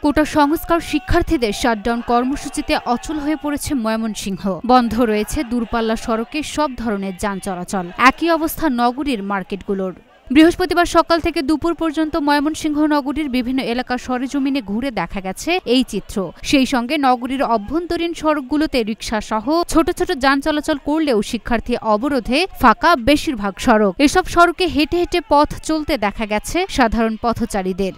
কোটা সংস্কার শিক্ষার্থীদের শাটডাউন কর্মসূচিতে অচল হয়ে পড়েছে ময়মনসিংহ। বন্ধ রয়েছে দূরপাল্লা সড়কে সব ধরনের যান চলাচল। একই অবস্থা নগরীর মার্কেটগুলোর। বৃহস্পতিবার সকাল থেকে দুপুর পর্যন্ত ময়মনসিংহ নগরীর বিভিন্ন এলাকার সরেজমিনে ঘুরে দেখা গেছে এই চিত্র। সেই সঙ্গে নগরীর অভ্যন্তরীণ সড়কগুলোতে রিকশা সহ ছোট ছোট যান চলাচল করলেও শিক্ষার্থী অবরোধে ফাঁকা বেশিরভাগ সড়ক। এসব সড়কে হেঁটে হেঁটে পথ চলতে দেখা গেছে সাধারণ পথচারীদের।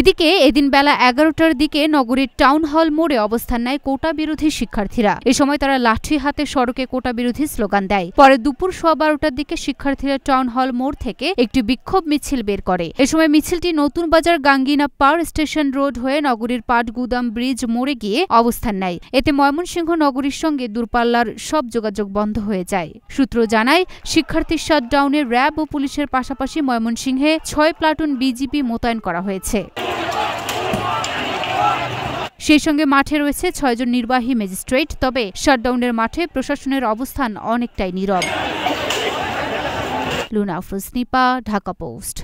এদিকে এদিন বেলা ১১টার দিকে নগরীর টাউন হল মোড়ে অবস্থান নেয় কোটা বিরোধী শিক্ষার্থীরা। এ সময় তারা লাঠি হাতে সড়কে কোটা বিরোধী স্লোগান দেয়। পরে দুপুর 12:15টার দিকে শিক্ষার্থীরা টাউন হল মোড় থেকে একটি বিক্ষোভ মিছিল বের করে। এ সময় মিছিলটি নতুন বাজার গাঙ্গিনা পার স্টেশন রোড হয়ে নগরীর পাটগুদাম ব্রিজ মোড়ে গিয়ে অবস্থান নেয়। এতে ময়মনসিংহ নগরীর সঙ্গে দূরপাল্লার সব যোগাযোগ বন্ধ হয়ে যায়। সূত্র জানায়, শিক্ষার্থী শাটডাউনে র্যাব ও পুলিশের পাশাপাশি ময়মনসিংহে ৬ প্লাটুন বিজিবি মোতায়েন করা হয়েছে। সেই সঙ্গে মাঠে রয়েছে ৬ জন নির্বাহী ম্যাজিস্ট্রেট। তবে শাটডাউনের মাঠে প্রশাসনের অবস্থান অনেকটাই নীরব। লুনা আফরোজ, নিপা, ঢাকা পোস্ট।